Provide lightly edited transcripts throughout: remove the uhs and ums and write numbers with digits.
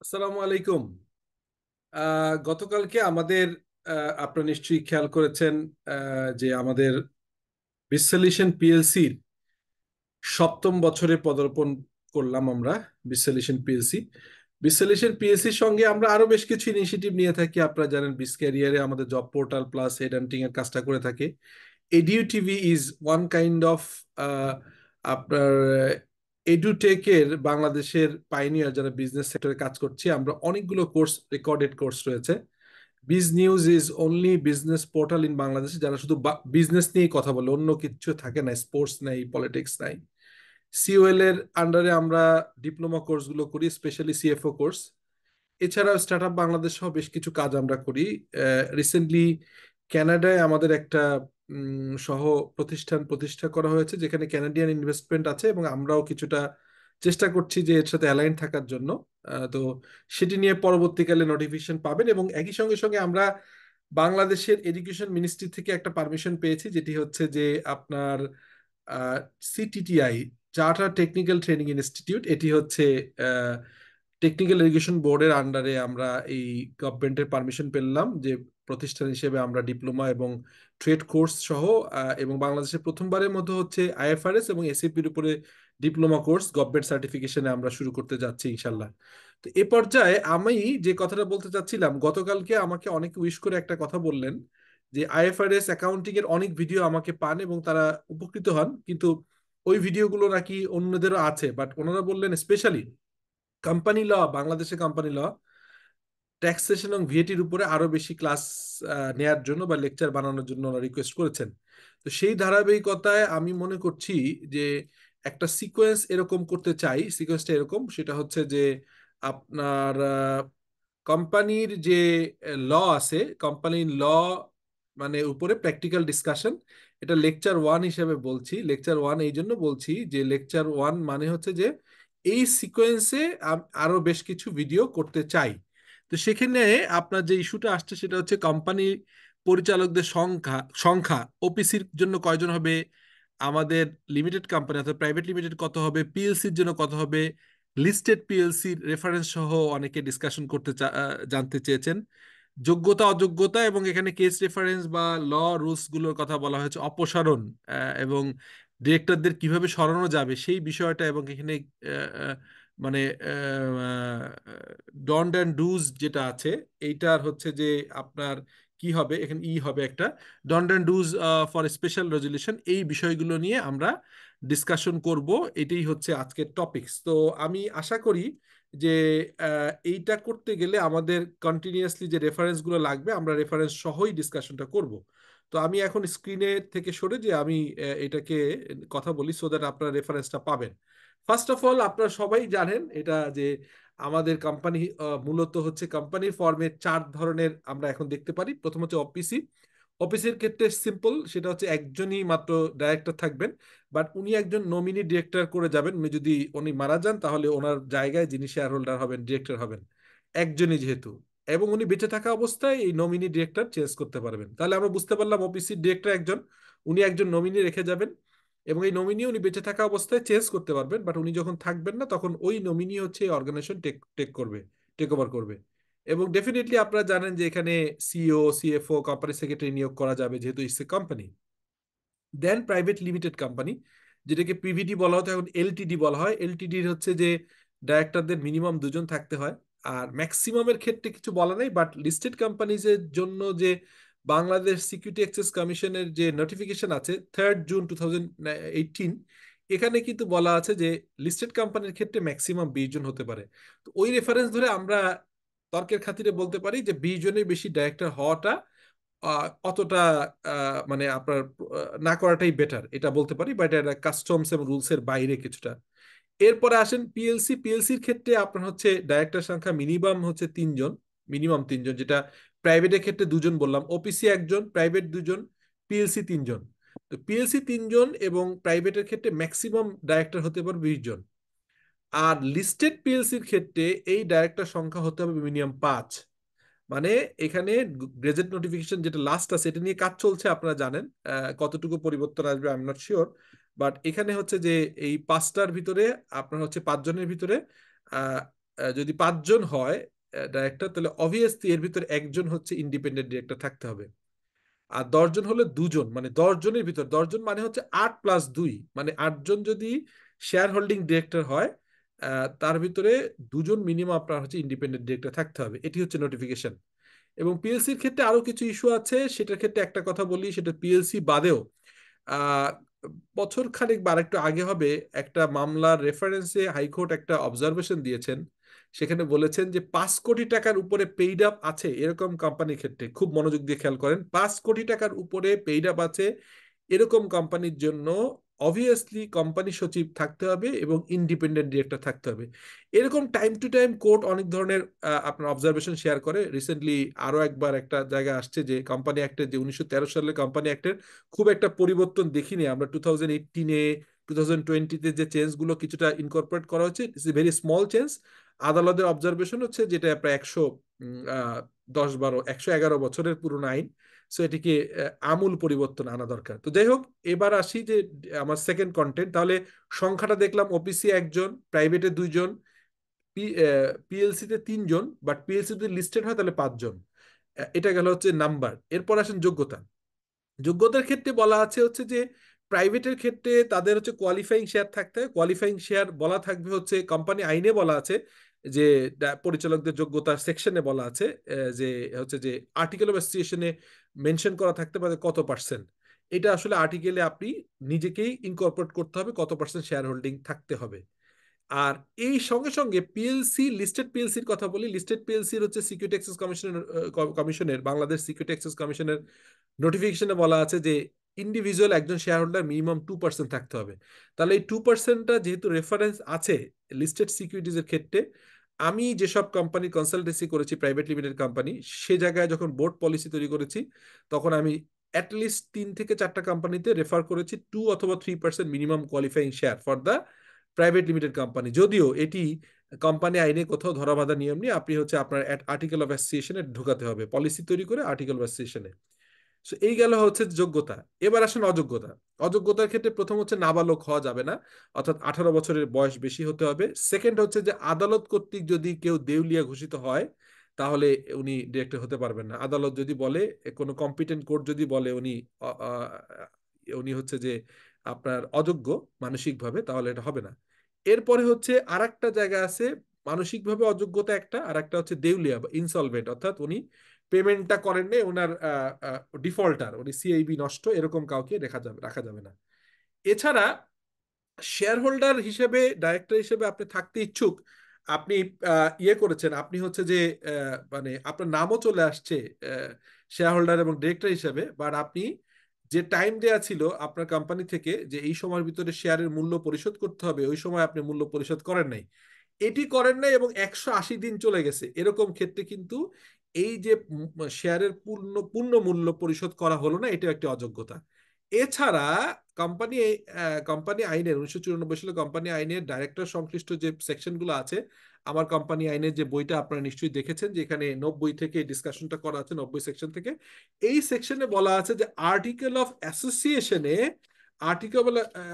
আসসালামু আলাইকুম। গতকালকে আমাদের আপনারা নিশ্চয়ই খেয়াল করেছেন যে আমাদের বিসলিউশন পিএলসির সপ্তম বছরে পদার্পণ করলাম আমরা। বিসলিউশন পিএলসি বিসলিউশন পিএলসির সঙ্গে আমরা আরো বেশ কিছু ইনিশিয়েটিভ নিয়ে থাকি। আপনারা জানেন বিস ক্যারিয়ারে আমাদের জব পোর্টাল প্লাস হেড হান্টিং এর কাজটা করে থাকে। Edu TV is one kind of আপনার এডুটেকের বাংলাদেশের পাইনিয়ার, যারা বিজনেস সেক্টরে কাজ করছে। আমরা অনেকগুলো কোর্স, রেকর্ডেড কোর্স রয়েছে। বিজ news is only business portal in বাংলাদেশে যারা শুধু বিজনেস নিয়ে কথা বলে, অন্য কিছু থাকে না, স্পোর্টস নাই, পলিটিক্স নাই। সিওএল এর আন্ডারে আমরা ডিপ্লোমা কোর্সগুলো করি, স্পেশালি সিএফও কোর্স। এছাড়াও স্টার্ট আপ বাংলাদেশ সহ বেশ কিছু কাজ আমরা করি। রিসেন্টলি কানাডায় আমাদের একটা সহ প্রতিষ্ঠান প্রতিষ্ঠা করা হয়েছে, যেখানে ক্যানাডিয়ান ইনভেস্টমেন্ট আছে, এবং আমরাও কিছুটা চেষ্টা করছি যে এর সাথে অ্যালাইন থাকার জন্য। তো সেটি নিয়ে পরবর্তীকালে নোটিফিকেশন পাবেন। এবং একই সঙ্গে সঙ্গে আমরা বাংলাদেশের এডুকেশন মিনিস্ট্রি থেকে একটা পারমিশন পেয়েছি, যেটি হচ্ছে যে আপনার সিটিটিআই, চার্টার টেকনিক্যাল ট্রেনিং ইনস্টিটিউট, এটি হচ্ছে টেকনিক্যাল এডুকেশন বোর্ডের আন্ডারে আমরা এই গভর্নমেন্টের পারমিশন পেলাম যে প্রতিষ্ঠান হিসেবে আমরা ডিপ্লোমা এবং ট্রেড কোর্স সহ এবং বাংলাদেশের প্রথমবারের মতো হচ্ছে আইএফআরএস এবং এসএপির উপরে ডিপ্লোমা কোর্স গভর্নমেন্ট সার্টিফিকেশনে আমরা শুরু করতে যাচ্ছি ইনশাল্লাহ। তো এ পর্যায়ে আমি যে কথাটা বলতে চাচ্ছিলাম, গতকালকে আমাকে অনেকে উইশ করে একটা কথা বললেন যে আইএফআরএস অ্যাকাউন্টিং এর অনেক ভিডিও আমাকে পান এবং তারা উপকৃত হন, কিন্তু ওই ভিডিওগুলো নাকি অন্যদেরও আছে। বাট ওনারা বললেন স্পেশালি কোম্পানি ল, বাংলাদেশে কোম্পানি ল, ট্যাক্সেশন এবং ভিএটির উপরে আরো বেশি ক্লাস নেয়ার জন্য বা লেকচার বানানোর জন্য ওনারা রিকোয়েস্ট করেছেন। তো সেই ধারাবাহিকতায় আমি মনে করছি যে একটা সিকোয়েন্স এরকম করতে চাই। সিকোয়েন্সটা এরকম, সেটা হচ্ছে যে আপনার কোম্পানির যে ল আছে, কোম্পানির ল মানে উপরে প্র্যাকটিক্যাল ডিসকাশন, এটা লেকচার 1 হিসেবে বলছি। লেকচার 1 এই জন্য বলছি যে লেকচার 1 মানে হচ্ছে যে এই সিকোয়েন্সে আরো বেশ কিছু ভিডিও করতে চাই। তো সেখানে আপনার যে ইস্যুটা আসছে সেটা হচ্ছে কোম্পানি পরিচালকদের সংখ্যা সংখ্যা ওপিসির জন্য কয়জন হবে, আমাদের লিমিটেড কোম্পানি অর্থাৎ প্রাইভেট লিমিটেড কত হবে, পিএলসির জন্য কত হবে, লিস্টেড পিএলসির রেফারেন্স সহ অনেকে ডিসকাশন করতে জানতে চেয়েছেন। যোগ্যতা অযোগ্যতা এবং এখানে কেস রেফারেন্স বা ল রুলস গুলোর কথা বলা হয়েছে, অপসারণ এবং ডিরেক্টরদের কিভাবে সরানো যাবে সেই বিষয়টা, এবং এখানে আহ, আহ, মানে ডন্ট অ্যান্ড ডুজ যেটা আছে এইটার হচ্ছে যে আপনার কি হবে, এখানে হবে একটা don't and dos for special resolution. এই বিষয়গুলো নিয়ে আমরা ডিসকাশন করব। এটাই হচ্ছে আজকের টপিকস। তো আমি আশা করি যে এইটা করতে গেলে আমাদের কন্টিনিউয়াসলি যে রেফারেন্সগুলো লাগবে, আমরা রেফারেন্স সহই ডিসকাশনটা করব। তো আমি এখন স্ক্রিনে থেকে সরে যে আমি এটাকে কথা বলি সো দ্যাট আপনারা রেফারেন্সটা পাবেন। ফার্স্ট অফ অল, আপনারা সবাই জানেন এটা যে আমাদের কোম্পানি মূলত হচ্ছে কোম্পানির ফর্মে 4 ধরনের আমরা এখন দেখতে পারি। প্রথম হচ্ছে অপিসি। অফিসের ক্ষেত্রে সিম্পল, সেটা হচ্ছে একজনই মাত্র ডাইরেক্টর থাকবেন, বাট উনি একজন নমিনি ডিরেক্টর করে যাবেন। উনি যদি মারা যান তাহলে ওনার জায়গায় যিনি শেয়ার হোল্ডার হবেন, ডিরেক্টর হবেন, একজনই যেহেতু, এবং উনি বেঁচে থাকা অবস্থায় এই নমিনি ডিরেক্টর চেঞ্জ করতে পারবেন। তাহলে আমরা বুঝতে পারলাম অফিসের ডিরেক্টর একজন, উনি একজন নমিনি রেখে যাবেন, এবং এই নমিনি উনি বেঁচে থাকা অবস্থায় চেঞ্জ করতে পারবেন, বাট উনি যখন থাকবেন না তখন ওই নমিনি হচ্ছে অর্গানাইজেশন টেক টেক করবে, টেক ওভার করবে। এবং ডেফিনেটলি আপনারা জানেন যে এখানে সিইও, সিএফও, কোম্পানি সেক্রেটারি নিয়োগ করা যাবে যেহেতু it's a company. Then private limited company, যেটাকে পিভিডি বলা হতো, এখন এলটিডি বলা হয়। এলটিডির হচ্ছে যে ডাইরেক্টরদের মিনিমাম 2 জন থাকতে হয়। আর ম্যাক্সিমামের ক্ষেত্রে কিছু বলা নেই, বাট লিস্টেড কোম্পানিজের জন্য যে বাংলাদেশ সিকিউরিটি এক্সচেঞ্জ কমিশনের যে নোটিফিকেশন আছে 3 জুন 2018, এখানে কিন্তু বলা আছে যে লিস্টেড কোম্পানির ক্ষেত্রে ম্যাক্সিমাম 20 জন হতে পারে। তো ওই রেফারেন্স ধরে আমরা তর্কের খাতিরে বলতে পারি যে 20 জনের বেশি ডাইরেক্টর হওয়াটা অতটা মানে আপনার না করাটাই বেটার, এটা বলতে পারি। বাট এটা কাস্টমস এবং রুলস এর বাইরে কিছুটা। এরপরে আসেন পিএলসি। পিএলসির ক্ষেত্রে আপনার হচ্ছে ডাইরেক্টর সংখ্যা মিনিমাম হচ্ছে 3 জন, মিনিমাম 3 জন, যেটা প্রাইভেটের ক্ষেত্রে 2 জন বললাম, ওপিসি একজন, প্রাইভেট 2 জন, পিএলসি 3 জন। তো পিএলসি 3 জন এবং প্রাইভেটের ক্ষেত্রে ম্যাক্সিমাম ডাইরেক্টর হতে পারে 20 জন। আর লিস্টেড পিএলসির ক্ষেত্রে এই ডাইরেক্টর সংখ্যা হতে হবে মিনিমাম 5। মানে এখানে গেজেট নোটিফিকেশন যেটা লাস্ট আছে এটা নিয়ে কাজ চলছে, আপনারা জানেন। কতটুকু পরিবর্তন আসবে I am not sure. But এখানে হচ্ছে যে এই 5টার ভিতরে আপনার হচ্ছে 5 জনের ভিতরে যদি 5 জন হয় ডাইরেক্টর, তাহলে অবভিয়াসলি এর ভিতরে একজন হচ্ছে ইন্ডিপেন্ডেন্ট ডিরেক্টর থাকতে হবে। আর 10 জন হলে 2 জন, মানে 10 জনের ভিতর 10 জন মানে হচ্ছে 8+2, মানে 8 জন যদি শেয়ার হোল্ডিং ডিরেক্টর হয়, তার ভিতরে 2 জন মিনিমাম আপনার হচ্ছে ইন্ডিপেন্ডেন্ট ডিরেক্টর থাকতে হবে। এটি হচ্ছে নোটিফিকেশন। এবং পিএলসির ক্ষেত্রে আরো কিছু ইস্যু আছে, সেটার ক্ষেত্রে একটা কথা বলি, সেটা পিএলসি বাদেও আহ, বছর খানেক বা আরেকটু আগে হবে, একটা মামলার রেফারেন্সে হাইকোর্ট একটা অবজারভেশন দিয়েছেন। সেখানে বলেছেন যে 5 কোটি টাকার উপরে পেইড আপ আছে এরকম কোম্পানির ক্ষেত্রে, খুব মনোযোগ দিয়ে খেয়াল করেন, 5 কোটি টাকার উপরে পেইড আপ আছে এরকম কোম্পানির জন্য অবভিয়াসলি কোম্পানি সচিব থাকতে হবে এবং ইন্ডিপেন্ডেন্ট ডিরেক্টর থাকতে হবে। এরকম টাইম টু টাইম কোর্ট অনেক ধরনের আপনার অবজারভেশন শেয়ার করে। রিসেন্টলি আরো একবার একটা জায়গা আসছে যে কোম্পানি অ্যাক্টের, যে 1913 সালের কোম্পানি অ্যাক্টের খুব একটা পরিবর্তন দেখিনি আমরা। 2018-এ 2020-তে যে চেঞ্জগুলো কিছুটা ইনকর্পোরেট করা হচ্ছে, it's a very small change. আদালতের অবজারভেশন হচ্ছে যেটা প্রায় 111 বছরের পুরনো আইন। সো এটিকে আমূল পরিবর্তন আনা দরকার। তো যাই হোক, এবার আসি যে আমার সেকেন্ড কন্টেন্ট। তাহলে সংখ্যাটা দেখলাম, ওপিসি 1 জন, প্রাইভেটে 2 জন, পিএলসি তে 3 জন, বাট পিএলসি যদি লিস্টেড হয় তাহলে 5 জন। এটা গেল হচ্ছে নাম্বার। এরপর আসেন যোগ্যতা। যোগ্যতার ক্ষেত্রে বলা আছে হচ্ছে যে প্রাইভেটের ক্ষেত্রে তাদের হচ্ছে কোয়ালিফাইং শেয়ার থাকতে হয়। কোয়ালিফাইং শেয়ার বলা থাকবে হচ্ছে, কোম্পানি আইনে বলা আছে যে পরিচালকদের যোগ্যতার সেকশনে বলা আছে যে হচ্ছে যে আর্টিকেল অফ অ্যাসোসিয়েশনে মেনশন করা থাকতে পারে কত পার্সেন্ট। এটা আসলে আর্টিকেলে আপনি নিজেকেই ইনকর্পোরেট করতে হবে কত পার্সেন্ট শেয়ার হোল্ডিং থাকতে হবে। আর এই সঙ্গে সঙ্গে পিএলসি, লিস্টেড পিএলসির কথা বলি। লিস্টেড পিএলসির হচ্ছে সিকিউরিটি এক্সচেঞ্জ কমিশনের বাংলাদেশ সিকিউরিটি এক্সচেঞ্জ কমিশনের নোটিফিকেশনে বলা আছে যে ইন্ডিভিজুয়াল একজন শেয়ার হোল্ডার মিনিমাম 2% থাকতে হবে। তাহলে এই 2%টা যেহেতু রেফারেন্স আছে লিস্টেড সিকিউরিটিজের ক্ষেত্রে, আমি যেসব কোম্পানি কনসালটেন্সি করেছি, প্রাইভেট লিমিটেড কোম্পানি, সে জায়গায় যখন বোর্ড পলিসি তৈরি করেছি, তখন আমি অ্যাটলিস্ট 3 থেকে 4টা কোম্পানিতে রেফার করেছি 2 অথবা 3% minimum qualifying share for the private limited company. যদিও এটি কোম্পানি আইনে কোথাও ধরাবাঁধা নিয়ম নেই, আপনি হচ্ছে আপনার আর্টিকেল অফ অ্যাসোসিয়েশনে ঢোকাতে হবে, পলিসি তৈরি করে আর্টিকেল অফ অ্যাসোসিয়েশনে। So এই গেল হচ্ছে যোগ্যতা। এবার আসেন অযোগ্যতা। অযোগ্যতার ক্ষেত্রে প্রথম হচ্ছে নাবালক হওয়া যাবে না, অর্থাৎ 18 বছরের বয়স বেশি হতে হবে। সেকেন্ড হচ্ছে যে আদালত কর্তৃক যদি কেউ দেউলিয়া ঘোষিত হয়, তাহলে উনি ডিরেক্টর হতে পারবেন না। আদালত যদি বলে, কোনো কম্পিটেন্ট কোর্ট যদি বলে উনি উনি হচ্ছে যে আপনার অযোগ্য মানসিকভাবে, তাহলে এটা হবে না। এরপরে হচ্ছে আর একটা জায়গা আছে, মানসিকভাবে অযোগ্যতা একটা, আর একটা হচ্ছে দেউলিয়া বা ইনসলভেন্ট, অর্থাৎ উনি পেমেন্টটা করেন নাই, ওনার ডিফল্টার, উনি সিআইবি নষ্ট, এরকম কাউকে রাখা যাবে না। এছাড়া শেয়ার হোল্ডার হিসেবে, ডাইরেক্টর হিসেবে আপনি থাকতে ইচ্ছুক, আপনি ইয়ে করেছেন, আপনি হচ্ছে যে মানে আপনার নামও চলে আসছে শেয়ার হোল্ডার এবং ডিরেক্টর হিসেবে, বাট আপনি যে টাইম দেয়া ছিল আপনার কোম্পানি থেকে যে এই সময়ের ভিতরে শেয়ারের মূল্য পরিশোধ করতে হবে, ওই সময় আপনি মূল্য পরিশোধ করেন নাই, এটি করেন নাই এবং 180 দিন চলে গেছে, এরকম ক্ষেত্রে কিন্তু এই যে শেয়ারের পূর্ণ পূর্ণ মূল্য পরিশোধ করা হলো না, এটা একটি অযোগ্যতা। এছাড়া কোম্পানি কোম্পানি আইনের 1994 সালে কোম্পানি আইনের ডাইরেক্টর সংশ্লিষ্ট যে সেকশনগুলো আছে, আমার কোম্পানি আইনের যে বইটা আপনারা নিশ্চয়ই দেখেছেন, যে এখানে 90 থেকে ডিসকাশনটা করা আছে, 90 সেকশন থেকে। এই সেকশনে বলা আছে যে আর্টিকেল অফ অ্যাসোসিয়েশনে, আর্টিকেল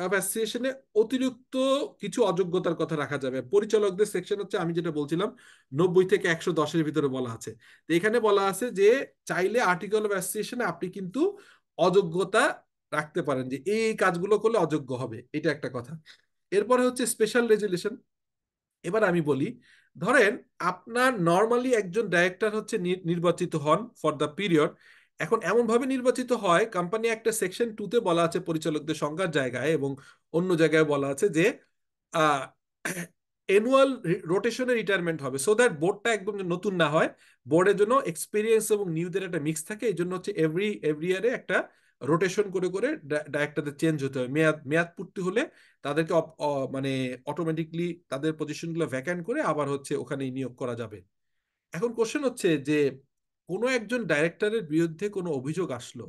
অফ অ্যাসোসিয়েশনে অতিরিক্ত কিছু অযোগ্যতার কথা রাখা যাবে। পরিচালকদের সেকশন হচ্ছে আমি যেটা বলছিলাম 90 থেকে 110-এর ভিতরে বলা আছে। তো এখানে বলা আছে যে চাইলে আর্টিকেল অফ অ্যাসোসিয়েশনে আপনি কিন্তু অযোগ্যতা রাখতে পারেন, যে এই কাজগুলো করলে অযোগ্য হবে, এটা একটা কথা। এরপরে হচ্ছে স্পেশাল রেজুলেশন। এবার আমি বলি, ধরেন আপনার নর্মালি একজন ডাইরেক্টর হচ্ছে নির্বাচিত হন ফর দ্য পিরিয়ড। এখন এমন ভাবে নির্বাচিত হয়, কোম্পানি একটা সেকশন 2-তে বলা আছে পরিচালকদের সংখ্যার জায়গায়, এবং অন্য জায়গায় বলা আছে যে অ্যানুয়াল রোটেশনে রিটায়ারমেন্ট হবে, সো দ্যাট বোর্ডটা একদম নতুন না হয়, বোর্ডের জন্য এক্সপিরিয়েন্স এবং নিউদের একটা মিক্স থাকে। এই জন্য হচ্ছে এভরি ইয়ারে একটা রোটেশন করে করে ডাইরেক্টরদের চেঞ্জ হতে হবে। মেয়াদ মেয়াদ পূর্তি হলে তাদেরকে মানে অটোমেটিকলি তাদের পজিশনগুলো ভ্যাকান্ট করে আবার হচ্ছে ওখানে নিয়োগ করা যাবে। এখন কোশ্চেন হচ্ছে যে কোনো একজন ডাইরেক্টরের বিরুদ্ধে কোনো অভিযোগ আসলো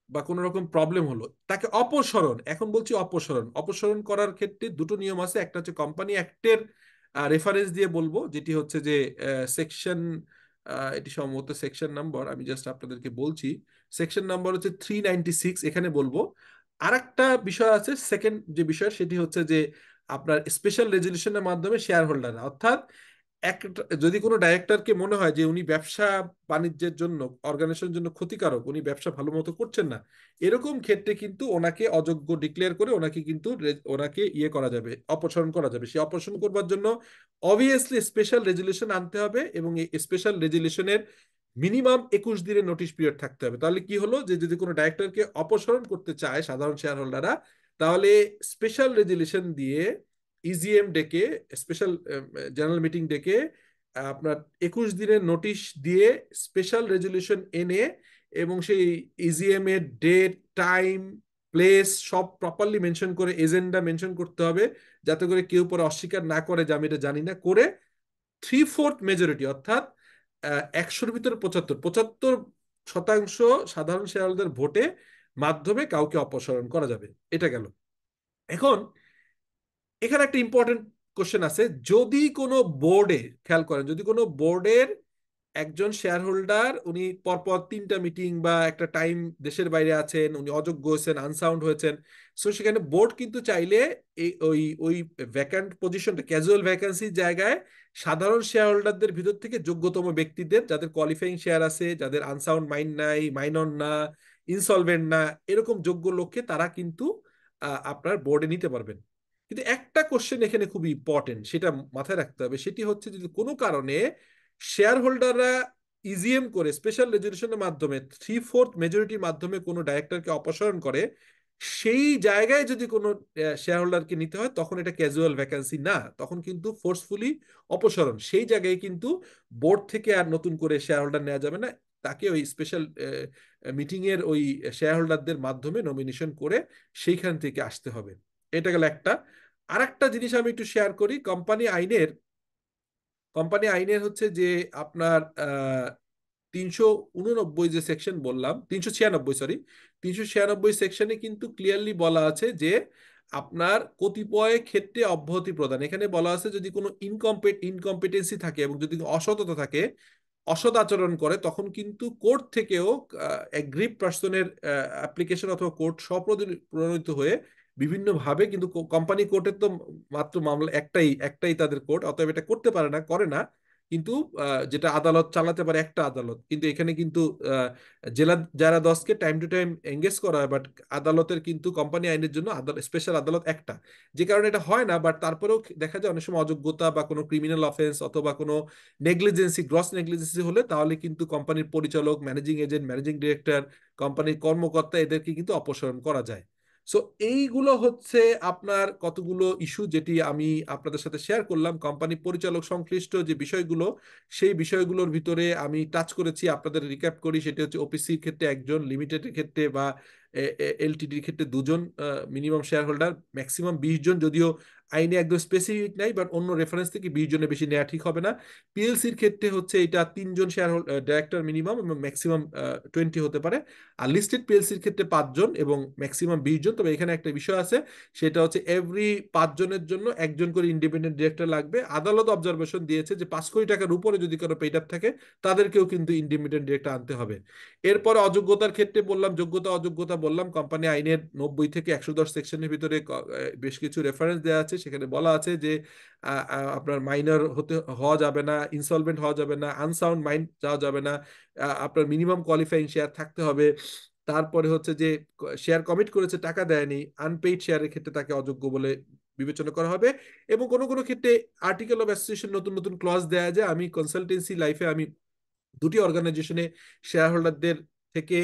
বা কোনো রকম প্রবলেম হলো, তাকে অপসারণ, এখন বলছি অপসারণ, অপসারণ করার ক্ষেত্রে দুটো নিয়ম আছে। একটা হচ্ছে কোম্পানি অ্যাক্টের রেফারেন্স দিয়ে বলবো, যেটি হচ্ছে যে সেকশন, এটি সম্ভবত সেকশন নাম্বার, আমি জাস্ট আপনাদেরকে বলছি, সেকশন নাম্বার হচ্ছে 396, এখানে বলবো। আর একটা বিষয় আছে, সেকেন্ড যে বিষয় সেটি হচ্ছে যে আপনার স্পেশাল রেজলিউশনের মাধ্যমে শেয়ার হোল্ডার, অর্থাৎ যদি কোনো ডাইরেক্টরকে মনে হয় যে উনি ব্যবসা বাণিজ্যের জন্য, অর্গানাইজেশনের জন্য ক্ষতিকারক, উনি ব্যবসা ভালো মতো করছেন না, এরকম ক্ষেত্রে কিন্তু ওনাকে অযোগ্য ডিক্লেয়ার করে ওনাকে কিন্তু ওনাকে ইয়ে করা যাবে, অপসারণ করা যাবে। সেই অপসারণ করবার জন্য অবভিয়াসলি স্পেশাল রেজুলেশন আনতে হবে, এবং এই স্পেশাল রেজুলেশনের মিনিমাম 21 দিনের নোটিশ পিরিয়ড থাকতে হবে। তাহলে কি হলো, যে যদি কোনো ডাইরেক্টরকে অপসারণ করতে চায় সাধারণ শেয়ার হোল্ডাররা, তাহলে স্পেশাল রেজুলেশন দিয়ে, ইজিএম ডেকে, স্পেশাল জেনারেল মিটিং ডেকে, আপনার 21 দিনের নোটিশ দিয়ে স্পেশাল রেজুলেশন এনে, এবং সেই ইজিএম এর ডেট, টাইম, প্লেস সব প্রপারলি মেনশন করে, এজেন্ডা মেনশন করতে হবে, যাতে করে কেউ পরে অস্বীকার না করে যে আমি এটা জানি না, করে 3/4 মেজরিটি, অর্থাৎ 100-র ভিতরে 75 শতাংশ সাধারণ শেয়ারহোল্ডারদের ভোটে মাধ্যমে কাউকে অপসারণ করা যাবে। এটা গেল। এখন এখানে একটা ইম্পর্টেন্ট কোশ্চেন আছে। যদি কোনো বোর্ডে, খেয়াল করেন, যদি কোনো বোর্ডের একজন শেয়ার হোল্ডার, উনি পরপর 3টা মিটিং বা একটা টাইম দেশের বাইরে আছেন, উনি অযোগ্য হয়েছেন, আনসাউন্ড হয়েছেন, সো সেখানে বোর্ড কিন্তু চাইলে এই ওই ওই ভ্যাকান্ট পজিশনটা, ক্যাজুয়াল ভ্যাকান্সির জায়গায় সাধারণ শেয়ার হোল্ডারদের ভিতর থেকে যোগ্যতম ব্যক্তিদের, যাদের কোয়ালিফাইং শেয়ার আছে, যাদের আনসাউন্ড মাইন্ড নাই, মাইনর না, ইনসলভেন্ট না, এরকম যোগ্য লোককে তারা কিন্তু আপনার বোর্ডে নিতে পারবেন। কিন্তু একটা কোশ্চেন এখানে খুবই ইম্পর্টেন্ট, সেটা মাথায় রাখতে হবে। সেটি হচ্ছে, যদি কোনো কারণে শেয়ার হোল্ডাররা ইজিএম করে স্পেশাল রেজুলেশনের মাধ্যমে 3/4 মেজরিটির মাধ্যমে কোনো ডাইরেক্টরকে অপসারণ করে, সেই জায়গায় যদি কোনো শেয়ার হোল্ডারকে নিতে হয়, তখন এটা ক্যাজুয়াল ভ্যাকান্সি না, তখন কিন্তু ফোর্সফুলি অপসারণ। সেই জায়গায় কিন্তু বোর্ড থেকে আর নতুন করে শেয়ার হোল্ডার নেওয়া যাবে না, তাকে ওই স্পেশাল মিটিং এর ওই শেয়ার হোল্ডারদের মাধ্যমে নমিনেশন করে সেইখান থেকে আসতে হবে। এটা গেল একটা। আর একটা জিনিস আমি একটু শেয়ার করি। কোম্পানি আইনের হচ্ছে যে আপনার 389 যে সেকশন বললাম, 396, সরি, 396 সেকশনে কিন্তু ক্লিয়ারলি বলা আছে যে আপনার কতিপয় ক্ষেত্রে অব্যাহতি প্রদান। এখানে বলা আছে, যদি কোনো ইনকম্পিটেন্সি থাকে এবং যদি অসততা থাকে, অসৎ আচরণ করে, তখন কিন্তু কোর্ট থেকেও এগ্রিভ পার্সনের অ্যাপ্লিকেশন অথবা কোর্ট স্বপ্রণোদিত হয়ে বিভিন্নভাবে, কিন্তু কোম্পানি কোর্টের তো মাত্র মামলা একটাই একটাই তাদের কোর্ট, অতএব এটা করতে পারে না, করে না। কিন্তু যেটা আদালত চালাতে পারে একটা আদালত, কিন্তু এখানে কিন্তু জেলা যারা 10কে টাইম টু টাইম এঙ্গেজ করা হয়, বাট আদালতের কিন্তু কোম্পানি আইনের জন্য স্পেশাল আদালত একটা, যে কারণে এটা হয় না। বাট তারপরেও দেখা যায় অনেক সময় অযোগ্যতা বা কোনো ক্রিমিনাল অফেন্স অথবা কোনো নেগলিজেন্সি, গ্রস নেগলিজেন্সি হলে, তাহলে কিন্তু কোম্পানির পরিচালক, ম্যানেজিং এজেন্ট, ম্যানেজিং ডিরেক্টর, কোম্পানির কর্মকর্তা, এদেরকে কিন্তু অপসারণ করা যায়। সো এইগুলো হচ্ছে আপনার কতগুলো ইস্যু, যেটি আমি আপনাদের সাথে শেয়ার করলাম। কোম্পানি পরিচালক সংশ্লিষ্ট যে বিষয়গুলো, সেই বিষয়গুলোর ভিতরে আমি টাচ করেছি। আপনাদের রিক্যাপ করি, সেটা হচ্ছে ওপিসির ক্ষেত্রে একজন, লিমিটেডের ক্ষেত্রে বা এলটিডির ক্ষেত্রে দুজন মিনিমাম শেয়ার হোল্ডার, ম্যাক্সিমাম 20 জন, যদিও আইনে একদম স্পেসিফিক নাই, বাট অন্য রেফারেন্স থেকে 20 জনের বেশি নেওয়া ঠিক হবে না। পিএলসির ক্ষেত্রে হচ্ছে এটা 3জন শেয়ার ডাইরেক্টর মিনিমাম, এবং ম্যাক্সিমাম 20 হতে পারে। আর লিস্টেড পিএলসির ক্ষেত্রে 5 জন এবং ম্যাক্সিমাম 20 জন। তবে এখানে একটা বিষয় আছে, সেটা হচ্ছে এভরি 5 জনের জন্য একজন করে ইন্ডিপেন্ডেন্ট ডিরেক্টর লাগবে। আদালত অবজারভেশন দিয়েছে যে 5 কোটি টাকার উপরে যদি কারো পেইড আপ থাকে, তাদেরকেও কিন্তু ইন্ডিপেন্ডেন্ট ডিরেক্টর আনতে হবে। এরপরে অযোগ্যতার ক্ষেত্রে বললাম, যোগ্যতা অযোগ্যতা বললাম, কোম্পানি আইনের 90 থেকে 110 সেকশনের ভিতরে বেশ কিছু রেফারেন্স দেওয়া আছে। সেখানে বলা আছে যে আপনার মাইনর হওয়া যাবে না, ইনসলভেন্ট হওয়া যাবে না, আনসাউন্ড মাইন্ড যাওয়া যাবে না, আপনার মিনিমাম কোয়ালিফাইং শেয়ার থাকতে হবে। তারপরে হচ্ছে যে শেয়ার কমিট করেছে, টাকা দেয়নি, আনপেইড শেয়ারের ক্ষেত্রে তাকে অযোগ্য বলে বিবেচনা করা হবে। এবং কোনো কোনো ক্ষেত্রে আর্টিকেল অফ অ্যাসোসিয়েশন, নতুন নতুন ক্লজ দেয়া যায়। আমি কনসালটেন্সি লাইফে আমি 2টি অর্গানাইজেশনে শেয়ার হোল্ডারদের থেকে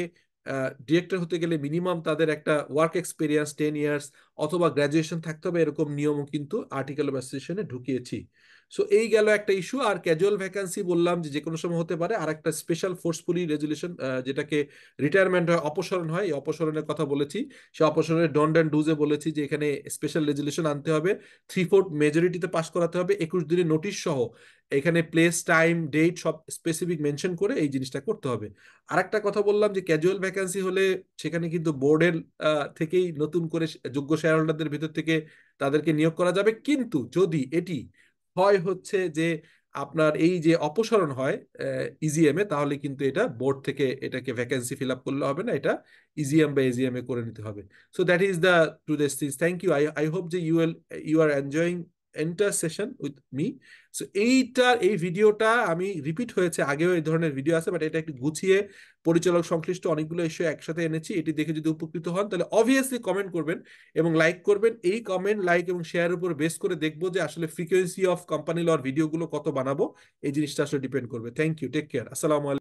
ডিরেক্টর হতে গেলে মিনিমাম তাদের একটা ওয়ার্ক এক্সপিরিয়েন্স 10 ইয়ার্স অথবা গ্রাজুয়েশন থাকতে হবে, এরকম নিয়মও কিন্তু আর্টিকেল অফ অ্যাসোসিয়েশনে ঢুকিয়েছি। সো এই গেল একটা ইস্যু। আর ক্যাজুয়াল ভ্যাকান্সি বললাম যে যে কোনো সময় হতে পারে। আর একটা স্পেশাল ফোর্সফুলি রেজুলেশন, যেটাকে রিটায়ারমেন্ট হয়, অপসারণ হয়, এই অপসারণের কথা বলেছি। সে অপসারণের ডন অ্যান্ড ডুজে বলেছি যে এখানে স্পেশাল রেজুলেশন আনতে হবে, 3/4 মেজরিটিতে পাস করাতে হবে, 21 দিনের নোটিশ সহ, এখানে প্লেস, টাইম, ডেট সব স্পেসিফিক মেনশন করে এই জিনিসটা করতে হবে। আর একটা কথা বললাম যে ক্যাজুয়াল ভ্যাকান্সি হলে সেখানে কিন্তু বোর্ডের থেকেই নতুন করে যোগ্য শেয়ার হোল্ডারদের ভিতর থেকে তাদেরকে নিয়োগ করা যাবে। কিন্তু যদি এটি হয় হচ্ছে যে আপনার এই যে অপসারণ হয় ইজিএম এ, তাহলে কিন্তু এটা বোর্ড থেকে এটাকে ভ্যাকেন্সি ফিল আপ করলে হবে না, এটা ইজিএম বা এজিএম এ করে নিতে হবে। So that is the to this things. Thank you. I hope যে you are enjoying entire session with me. So এই ভিডিওটা আমি রিপিট হয়েছে, আগেও এই ধরনের ভিডিও আছে, বাট এটা একটু গুছিয়ে পরিচালক সংশ্লিষ্ট অনেকগুলো ইস্যু একসাথে এনেছি। এটি দেখে যদি উপকৃত হন তাহলে অবভিয়াসলি কমেন্ট করবেন এবং লাইক করবেন। এই কমেন্ট, লাইক এবং শেয়ারের উপর বেস করে দেখবো যে আসলে ফ্রিকোয়েন্সি অফ কোম্পানি লর ভিডিওগুলো কত বানাবো, এই জিনিসটা আসলে ডিপেন্ড করবে। থ্যাংক ইউ, টেক কেয়ার, আসসালামু আলাইকুম।